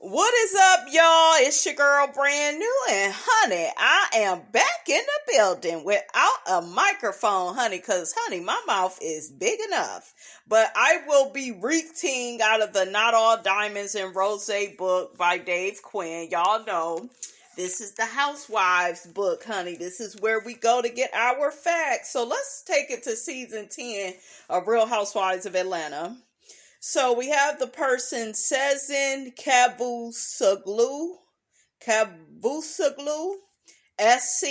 What is up, y'all? It's your girl, Brand New, and honey, I am back in the building without a microphone, honey, because, honey, my mouth is big enough. But I will be reading out of the Not All Diamonds and Rose book by Dave Quinn. Y'all know this is the Housewives book, honey. This is where we go to get our facts. So let's take it to season 10 of Real Housewives of Atlanta. So we have the person Sezen Cavusoglu. SC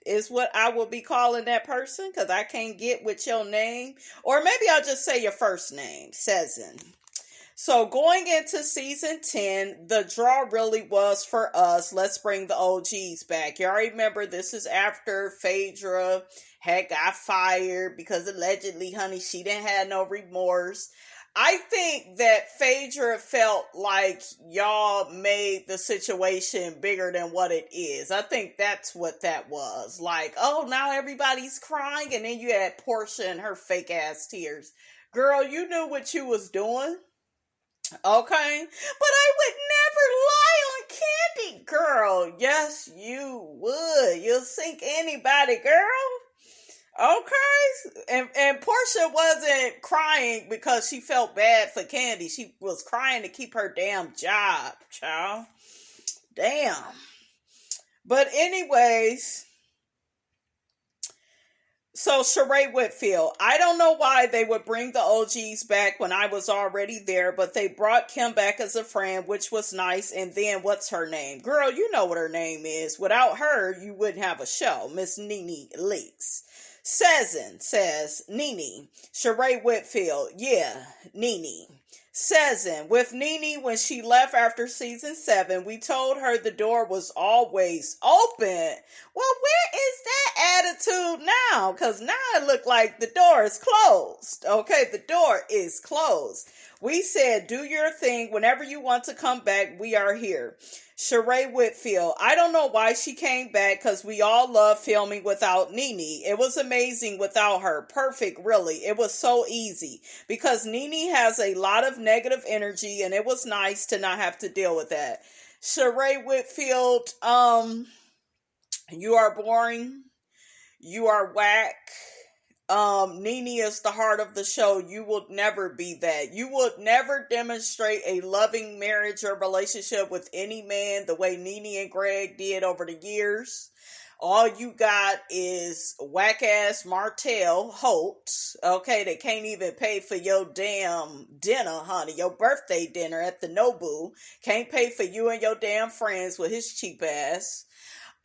is what I will be calling that person because I can't get with your name. Or maybe I'll just say your first name, Sezen. So going into season 10, the draw really was for us. Let's bring the OGs back. Y'all remember this is after Phaedra had got fired because allegedly, honey, she didn't have no remorse. I think that Phaedra felt like y'all made the situation bigger than what it is. I think that's what that was. Like, oh, now everybody's crying, and then you had Portia and her fake ass tears. Girl, you knew what you was doing. Okay? But I would never lie on Candy, girl. Yes, you would. You'll sink anybody, girl. Okay, and Portia wasn't crying because she felt bad for Candy. She was crying to keep her damn job, child. Damn. But anyways, so Sheree Whitfield, I don't know why they would bring the OGs back when I was already there, but they brought Kim back as a friend, which was nice. And then what's her name? Girl, you know what her name is. Without her, you wouldn't have a show. Miss Nene Leakes. Sezen says, Nene. Sheree Whitfield, yeah, Nene. Sezen, with Nene, when she left after season 7, we told her the door was always open. Well, where is that attitude now? Because now it looked like the door is closed. Okay, the door is closed. We said, do your thing. Whenever you want to come back, we are here. Sheree Whitfield, I don't know why she came back because we all love filming without Nene. It was amazing without her. Perfect, really. It was so easy because Nene has a lot of negative energy and it was nice to not have to deal with that. Sheree Whitfield, you are boring. You are whack. Nene is the heart of the show. You will never be that. You will never demonstrate a loving marriage or relationship with any man the way Nene and Greg did over the years. All you got is whack-ass Martell Holt, okay, that can't even pay for your damn dinner, honey, your birthday dinner at the Nobu. Can't pay for you and your damn friends with his cheap ass.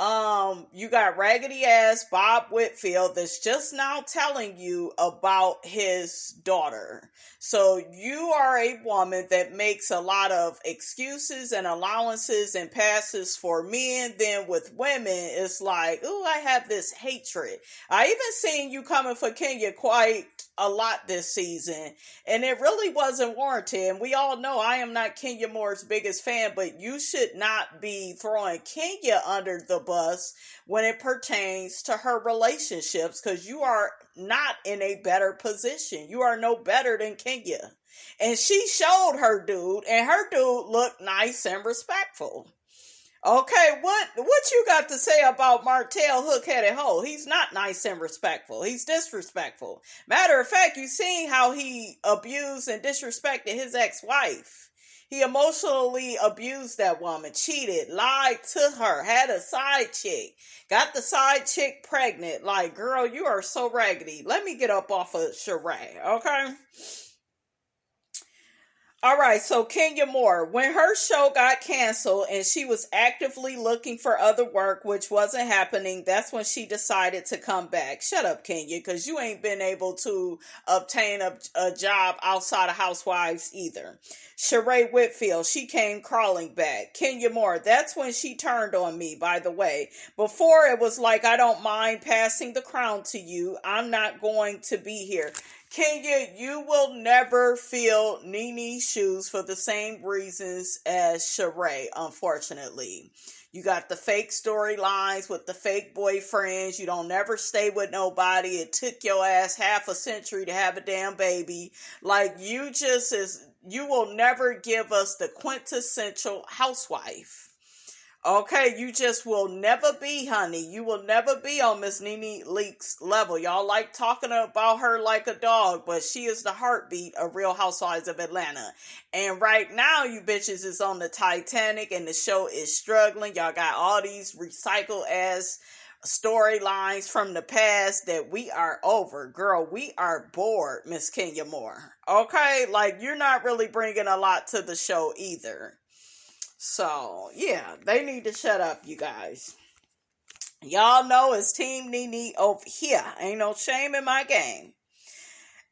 You got raggedy ass Bob Whitfield that's just now telling you about his daughter. So you are a woman that makes a lot of excuses and allowances and passes for men. Then with women, it's like, ooh, I have this hatred. I even seen you coming for Kenya quite a lot this season, and it really wasn't warranted. And we all know I am not Kenya Moore's biggest fan, but you should not be throwing Kenya under the bus when it pertains to her relationships, because you are not in a better position. You are no better than Kenya. And she showed her dude, and her dude looked nice and respectful. Okay, what you got to say about Martell Hook-Headed Hoe? He's not nice and respectful. He's disrespectful. Matter of fact, you seen how he abused and disrespected his ex-wife. He emotionally abused that woman, cheated, lied to her, had a side chick, got the side chick pregnant. Like, girl, you are so raggedy. Let me get up off of Sheree, okay? All right, so Kenya Moore, when her show got canceled and she was actively looking for other work, which wasn't happening, that's when she decided to come back. Shut up, Kenya, because you ain't been able to obtain a job outside of Housewives either. Sheree Whitfield, she came crawling back. Kenya Moore, that's when she turned on me, by the way. Before, it was like, I don't mind passing the crown to you. I'm not going to be here. Kenya, you will never fill Nene's shoes for the same reasons as Sheree, unfortunately. You got the fake storylines with the fake boyfriends. You don't never stay with nobody. It took your ass half a century to have a damn baby. Like, you just is you will never give us the quintessential housewife. Okay, you just will never be, honey. You will never be on Miss Nene Leakes level. Y'all like talking about her like a dog, but she is the heartbeat of Real Housewives of Atlanta. And right now, you bitches is on the Titanic and the show is struggling. Y'all got all these recycled ass storylines from the past that we are over. Girl, we are bored, Miss Kenya Moore. Okay, like you're not really bringing a lot to the show either. So, yeah, they need to shut up, you guys. Y'all know it's Team Nene over here. Ain't no shame in my game.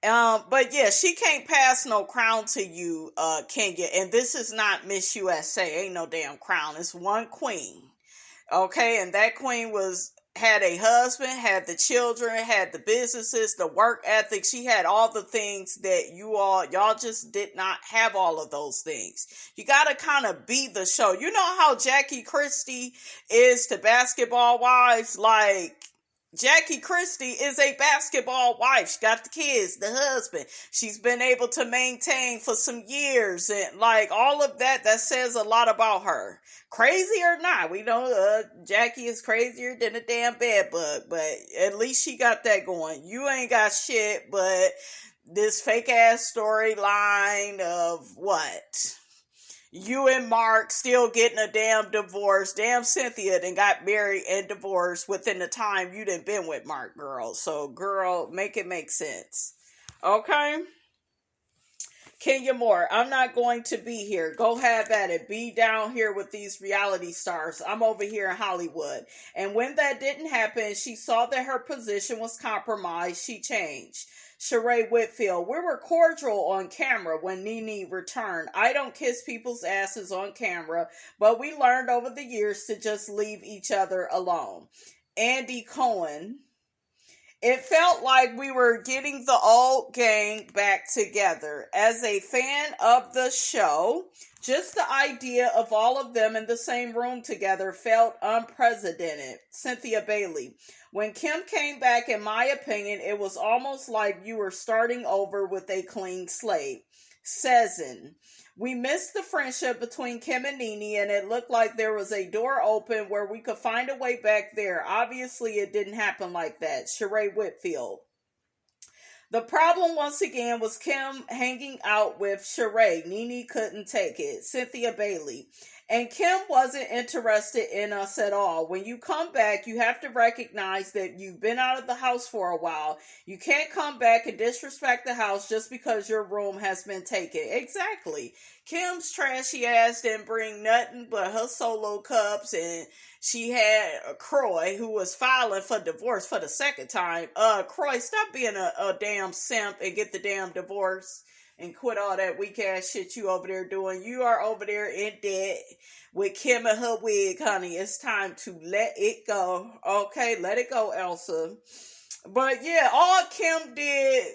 But yeah, she can't pass no crown to you, Kenya. And this is not Miss USA. Ain't no damn crown. It's one queen. Okay, and that queen had a husband, had the children, had the businesses, the work ethic. She had all the things that y'all just did not have all of those things. You got to kind of be the show. You know how Jackie Christie is to basketball wives? Like, Jackie Christie is a basketball wife. She got the kids, the husband. She's been able to maintain for some years. And like all of that says a lot about her. Crazy or not, we know Jackie is crazier than a damn bedbug. But at least she got that going. You ain't got shit but this fake ass storyline of what? You and Mark still getting a damn divorce. Damn Cynthia done got married and divorced within the time you done been with Mark, girl. So, girl, make it make sense. Okay? Kenya Moore, I'm not going to be here. Go have at it. Be down here with these reality stars. I'm over here in Hollywood. And when that didn't happen, she saw that her position was compromised. She changed. Sheree Whitfield, we were cordial on camera when Nene returned. I don't kiss people's asses on camera, but we learned over the years to just leave each other alone. Andy Cohen, it felt like we were getting the old gang back together. As a fan of the show, just the idea of all of them in the same room together felt unprecedented. Cynthia Bailey, when Kim came back, in my opinion, it was almost like you were starting over with a clean slate. Cezanne, we missed the friendship between Kim and Nene, and it looked like there was a door open where we could find a way back there. Obviously, it didn't happen like that. Sheree Whitfield. The problem, once again, was Kim hanging out with Sheree. Nene couldn't take it. Cynthia Bailey. And Kim wasn't interested in us at all. When you come back, you have to recognize that you've been out of the house for a while. You can't come back and disrespect the house just because your room has been taken. Exactly. Kim's trashy ass didn't bring nothing but her solo cups, and she had Croy, who was filing for divorce for the second time. Croy, stop being a damn simp and get the damn divorce. And quit all that weak ass shit you over there doing. You are over there in debt with Kim and her wig, honey. It's time to let it go. Okay, let it go, Elsa. But yeah, all Kim did,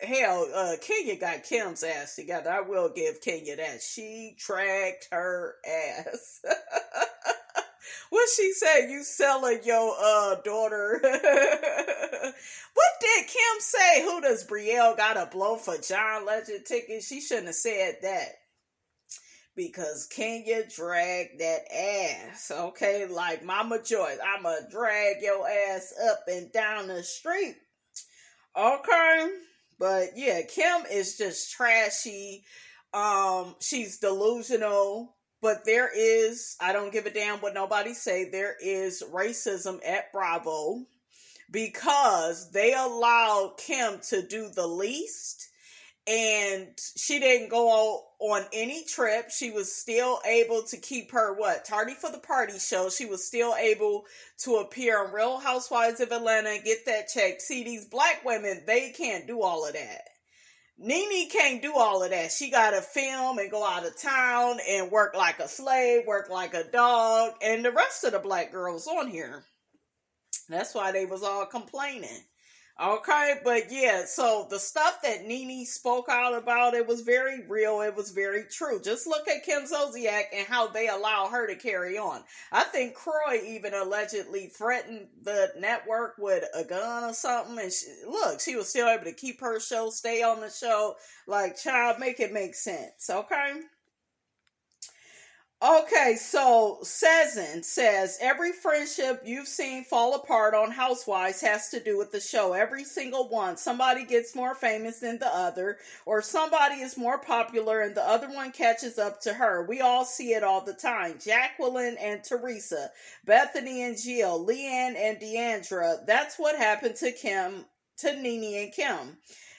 hell, Kenya got Kim's ass together. I will give Kenya that. She dragged her ass. What she said? You selling your daughter? What did Kim say? Who does Brielle got to blow for John Legend tickets? She shouldn't have said that. Because Kenya dragged that ass. Okay, like Mama Joyce, I'ma drag your ass up and down the street. Okay, but yeah, Kim is just trashy. She's delusional. But there is, I don't give a damn what nobody say, there is racism at Bravo because they allowed Kim to do the least, and she didn't go on any trip. She was still able to keep her, tardy for the party show. She was still able to appear on Real Housewives of Atlanta and get that check. See, these black women, they can't do all of that. Nene can't do all of that. She got to film and go out of town and work like a slave, work like a dog, and the rest of the black girls on here. That's why they was all complaining. Okay, but yeah, so the stuff that Nene spoke out about, it was very real. It was very true. Just look at Kim Zolciak and how they allow her to carry on. I think Croy even allegedly threatened the network with a gun or something. And look, she was still able to keep her show, stay on the show. Like, child, make it make sense, okay? Okay, so Sezen says every friendship you've seen fall apart on Housewives has to do with the show. Every single one. Somebody gets more famous than the other, or somebody is more popular and the other one catches up to her. We all see it all the time. Jacqueline and Teresa, Bethany and Jill, Leanne and Deandra. That's what happened to Nene and Kim.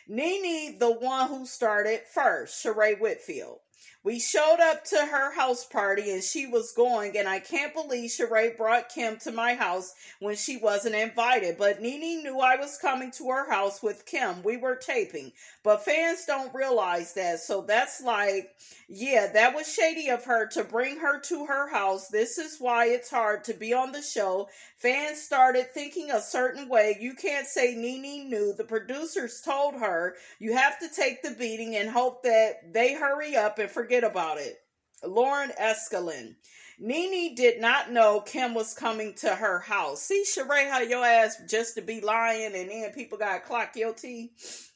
Nene, the one who started first, Sheree Whitfield. We showed up to her house party and she was going, and I can't believe Sheree brought Kim to my house when she wasn't invited. But Nene knew I was coming to her house with Kim. We were taping. But fans don't realize that. So that's like, yeah, that was shady of her to bring her to her house. This is why it's hard to be on the show. Fans started thinking a certain way. You can't say Nene knew. The producers told her you have to take the beating and hope that they hurry up and forget about it. Lauren Escalin. Nene did not know Kim was coming to her house. See, Sheree, how your ass just to be lying and then people got to clock your teeth.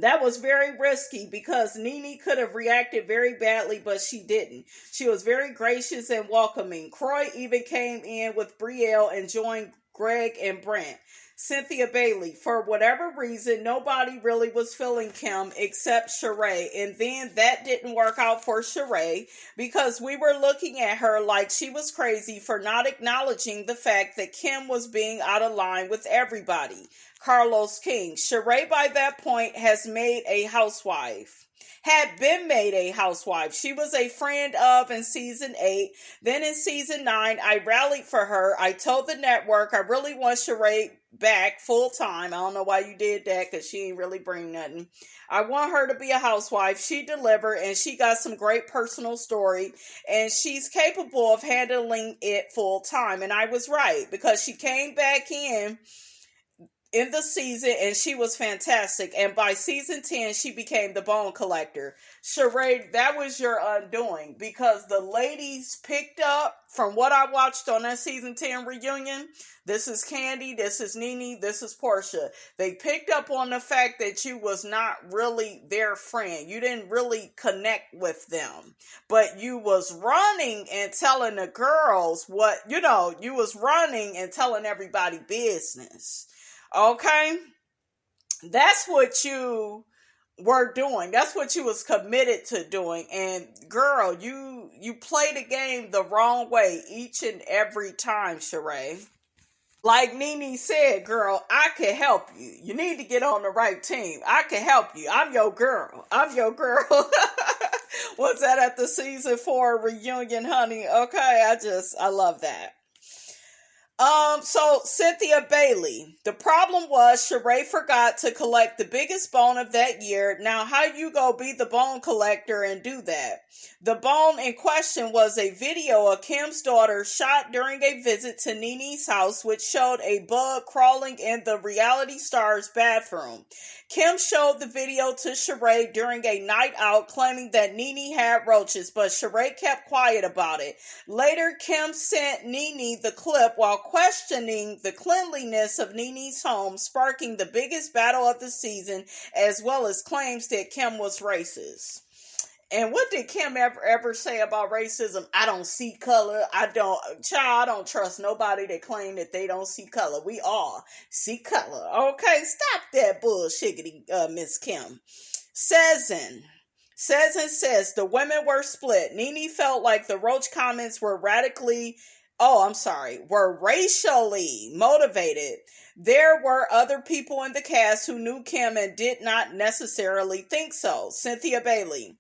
That was very risky because Nene could have reacted very badly, but she didn't. She was very gracious and welcoming. Croy even came in with Brielle and joined Greg and Brent. Cynthia Bailey, for whatever reason, nobody really was feeling Kim except Sheree. And then that didn't work out for Sheree because we were looking at her like she was crazy for not acknowledging the fact that Kim was being out of line with everybody. Carlos King. Sheree by that point has made a housewife. Had been made a housewife. She was a friend of in season 8. Then in season 9, I rallied for her. I told the network I really want Sheree back full time. I don't know why you did that because she ain't really bring nothing. I want her to be a housewife. She delivered and she got some great personal story and she's capable of handling it full time. And I was right because she came back in the season and she was fantastic, and by season 10 she became the bone collector. Sheree, that was your undoing because the ladies picked up from what I watched on that season 10 reunion. This is Candy, this is Nene, this is Portia. They picked up on the fact that you was not really their friend. You didn't really connect with them, but you was running and telling the girls what, you was running and telling everybody business. Okay, that's what you were doing. That's what you was committed to doing. And girl, you play the game the wrong way each and every time, Sheree. Like Nene said, girl, I can help you. You need to get on the right team. I can help you. I'm your girl. I'm your girl. What's that at the season 4 reunion, honey? Okay, I love that. So Cynthia Bailey. The problem was Sheree forgot to collect the biggest bone of that year. Now, how you go be the bone collector and do that? The bone in question was a video of Kim's daughter shot during a visit to Nene's house, which showed a bug crawling in the reality star's bathroom. Kim showed the video to Sheree during a night out, claiming that Nene had roaches, but Sheree kept quiet about it. Later, Kim sent Nene the clip while questioning the cleanliness of Nene's home, sparking the biggest battle of the season, as well as claims that Kim was racist. And what did Kim ever say about racism? I don't see color. I don't trust nobody that claim that they don't see color. We all see color. Okay, stop that bullshiggity, Miss Kim. Sezen says the women were split. Nene felt like the Roach comments were were racially motivated. There were other people in the cast who knew Kim and did not necessarily think so. Cynthia Bailey.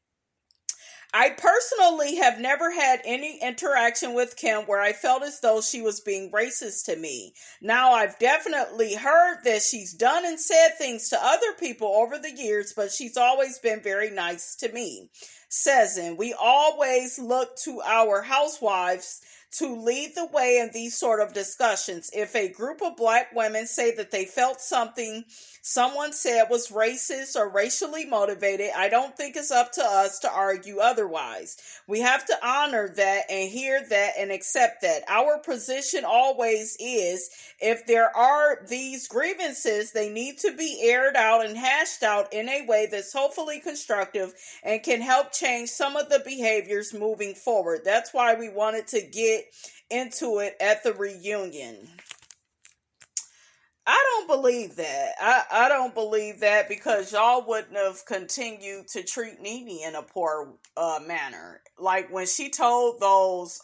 I personally have never had any interaction with Kim where I felt as though she was being racist to me. Now, I've definitely heard that she's done and said things to other people over the years, but she's always been very nice to me. says, we always look to our housewives to lead the way in these sort of discussions. If a group of black women say that they felt something someone said was racist or racially motivated, I don't think it's up to us to argue otherwise. We have to honor that and hear that and accept that. Our position always is, if there are these grievances, they need to be aired out and hashed out in a way that's hopefully constructive and can help change some of the behaviors moving forward. That's why we wanted to get into it at the reunion. I don't believe that. I don't believe that, because y'all wouldn't have continued to treat Nene in a poor manner. Like when she told those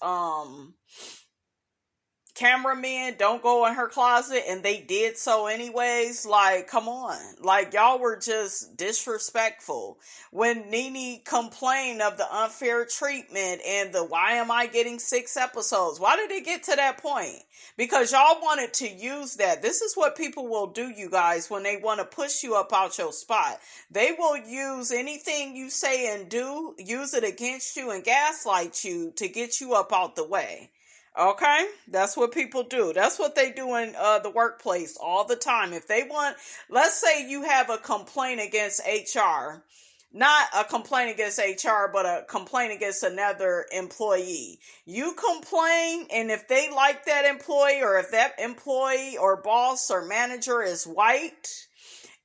cameramen don't go in her closet, and they did so anyways. Like, come on. Like, y'all were just disrespectful. When Nene complained of the unfair treatment and the why am I getting 6 episodes, why did it get to that point? Because y'all wanted to use that. This is what people will do, you guys, when they want to push you up out your spot. They will use anything you say and do, use it against you and gaslight you to get you up out the way. Okay, that's what people do. That's what they do in the workplace all the time. If they want, let's say you have a complaint against HR, not a complaint against HR, but a complaint against another employee. You complain, and if they like that employee, or if that employee or boss or manager is white,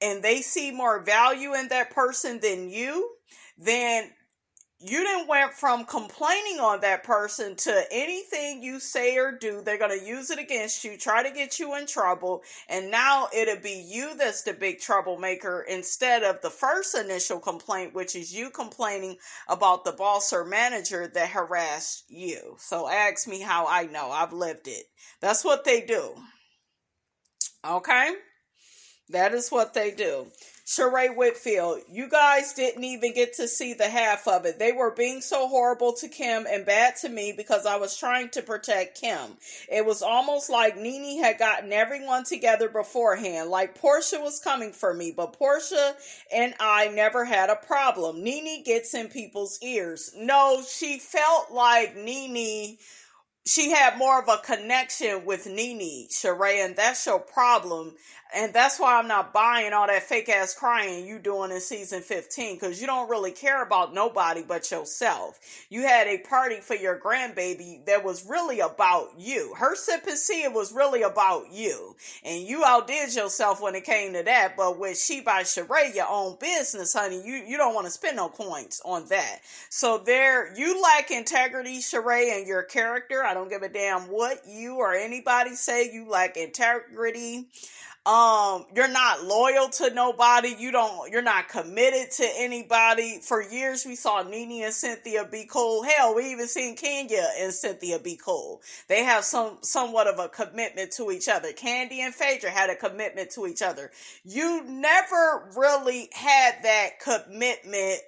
and they see more value in that person than you, then you done went from complaining on that person to anything you say or do, they're going to use it against you, try to get you in trouble, and now it'll be you that's the big troublemaker instead of the first initial complaint, which is you complaining about the boss or manager that harassed you. So ask me how I know. I've lived it. That's what they do. Okay? That is what they do. Sheree Whitfield, you guys didn't even get to see the half of it. They were being so horrible to Kim and bad to me because I was trying to protect Kim. It was almost like Nene had gotten everyone together beforehand, like Portia was coming for me, but Portia and I never had a problem. Nene gets in people's ears. No, she felt like Nene, she had more of a connection with Nene, Sheree, and that's your problem. And that's why I'm not buying all that fake ass crying you doing in season 15, because you don't really care about nobody but yourself. You had a party for your grandbaby that was really about you. Her sip and see, it was really about you. And you outdid yourself when it came to that. But with She by Sheree, your own business, honey, you don't want to spend no coins on that. So there, you lack integrity, Sheree, and your character. I don't give a damn what you or anybody say. You lack integrity. You're not loyal to nobody. You're not committed to anybody. For years, we saw Nene and Cynthia be cool. Hell, we even seen Kenya and Cynthia be cool. They have somewhat of a commitment to each other. Candy and Phaedra had a commitment to each other. You never really had that commitment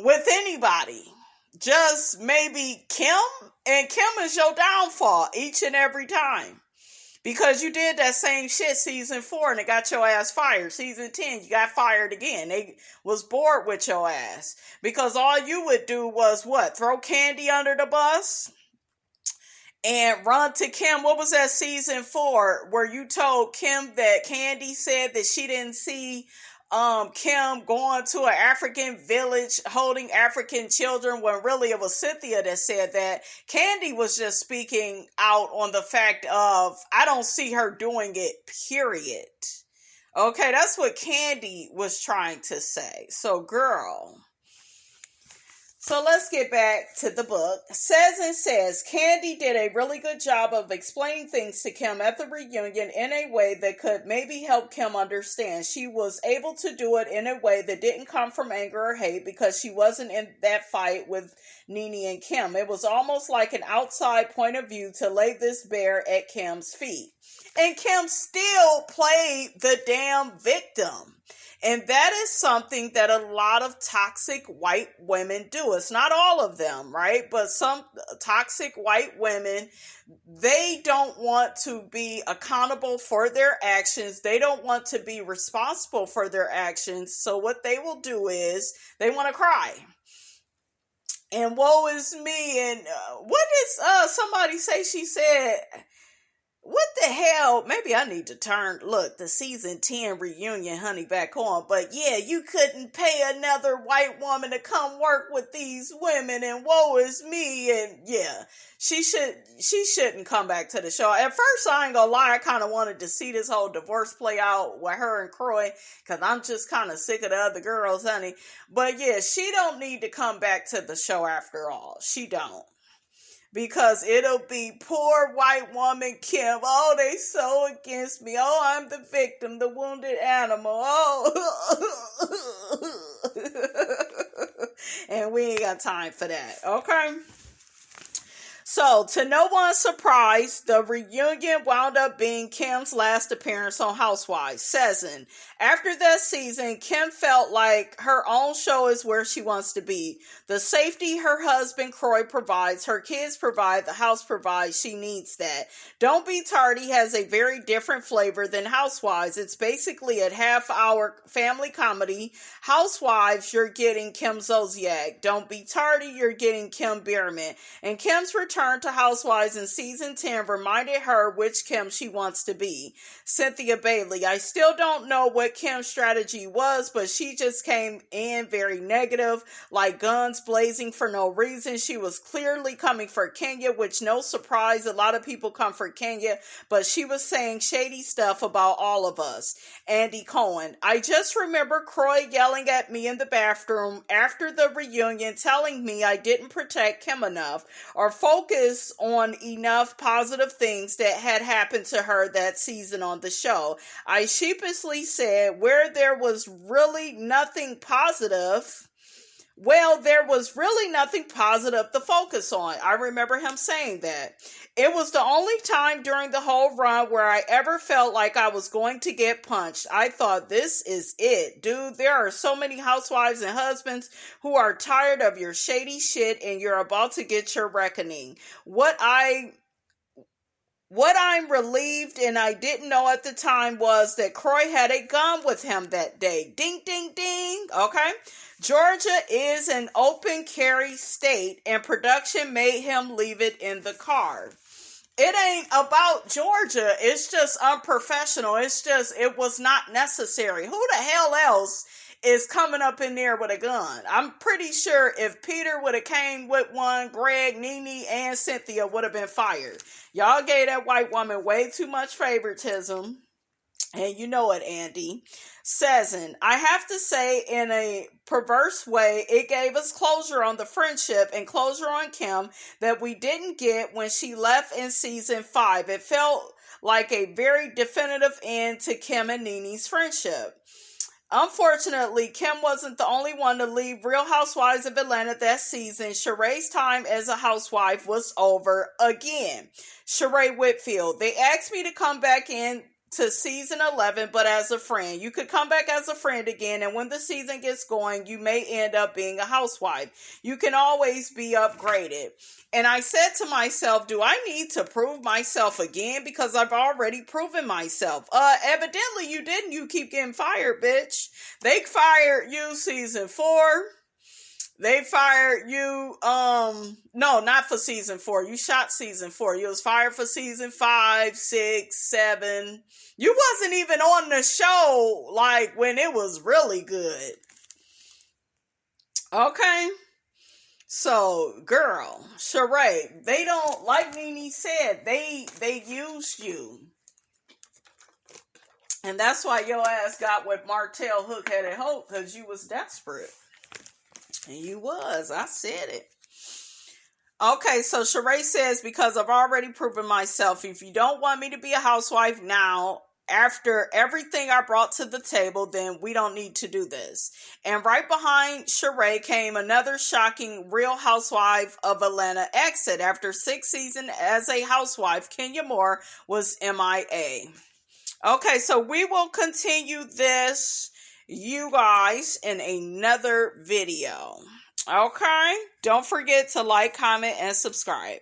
with anybody. Just maybe Kim, and Kim is your downfall each and every time. Because you did that same shit season 4 and it got your ass fired. Season 10, you got fired again. They was bored with your ass. Because all you would do was what? Throw Candy under the bus? And run to Kim. What was that season 4 where you told Kim that Candy said that she didn't see Kim going to an African village holding African children, when really it was Cynthia that said that. Candy was just speaking out on the fact of, I don't see her doing it, period. Okay, that's what Candy was trying to say. So girl. So let's get back to the book. Says, Candy did a really good job of explaining things to Kim at the reunion in a way that could maybe help Kim understand. She was able to do it in a way that didn't come from anger or hate, because she wasn't in that fight with Nene and Kim. It was almost like an outside point of view to lay this bare at Kim's feet. And Kim still played the damn victim. And that is something that a lot of toxic white women do. It's not all of them, right? But some toxic white women, they don't want to be accountable for their actions. They don't want to be responsible for their actions. So what they will do is they want to cry. And woe is me. And what did somebody say? She said, what the hell? Maybe I need to look, the season 10 reunion, honey, back on. But yeah, you couldn't pay another white woman to come work with these women, and woe is me. And yeah, she shouldn't come back to the show. At first, I ain't gonna lie, I kind of wanted to see this whole divorce play out with her and Croy, because I'm just kind of sick of the other girls, honey. But yeah, she don't need to come back to the show after all. She don't. Because it'll be poor white woman Kim. Oh, they so against me. Oh, I'm the victim, the wounded animal. Oh. And we ain't got time for that. Okay? So, to no one's surprise, the reunion wound up being Kim's last appearance on Housewives. Season. After that season, Kim felt like her own show is where she wants to be. The safety her husband Croy provides, her kids provide, the house provides, she needs that. Don't Be Tardy has a very different flavor than Housewives. It's basically a half-hour family comedy. Housewives, you're getting Kim Zolziak. Don't Be Tardy, you're getting Kim Bierman. And Kim's return to Housewives in season 10 reminded her which Kim she wants to be. Cynthia Bailey. I still don't know what Kim's strategy was, but she just came in very negative, like guns blazing for no reason. She was clearly coming for Kenya, which no surprise, a lot of people come for Kenya, but she was saying shady stuff about all of us. Andy Cohen. I just remember Croy yelling at me in the bathroom after the reunion, telling me I didn't protect Kim enough or focus on enough positive things that had happened to her that season on the show. I sheepishly said, where there was really nothing positive, well, there was really nothing positive to focus on. I remember him saying that. It was the only time during the whole run where I ever felt like I was going to get punched. I thought, this is it. Dude, there are so many housewives and husbands who are tired of your shady shit and you're about to get your reckoning. What I'm relieved and I didn't know at the time was that Croy had a gun with him that day. Ding, ding, ding. Okay. Georgia is an open carry state and production made him leave it in the car. It ain't about Georgia. It's just unprofessional. It's just, it was not necessary. Who the hell else is coming up in there with a gun? I'm pretty sure if Peter would have came with one, Greg, Nene, and Cynthia would have been fired. Y'all gave that white woman way too much favoritism. And you know it, Andy. Season. I have to say, in a perverse way, it gave us closure on the friendship and closure on Kim that we didn't get when she left in season 5. It felt like a very definitive end to Kim and Nene's friendship. Unfortunately, Kim wasn't the only one to leave Real Housewives of Atlanta that season. Sheree's time as a housewife was over again. Sheree Whitfield. They asked me to come back in to season 11, but as a friend. You could come back as a friend again, and when the season gets going, you may end up being a housewife. You can always be upgraded. And I said to myself, do I need to prove myself again? Because I've already proven myself. Evidently you didn't. You keep getting fired, bitch. They fired you season 4. They fired you, no, not for season 4. You shot season 4. You was fired for season 5, 6, 7. You wasn't even on the show, like, when it was really good. Okay? So, girl, Sheree, they don't, like Nene said, they used you. And that's why your ass got with Martell Hook-Headed Hope, because you was desperate. And you was. I said it. Okay, so Sheree says, because I've already proven myself, if you don't want me to be a housewife now, after everything I brought to the table, then we don't need to do this. And right behind Sheree came another shocking Real Housewife of Atlanta exit. After 6 seasons as a housewife, Kenya Moore was MIA. Okay, so we will continue this, you guys, in another video. Okay? Don't forget to like, comment, and subscribe.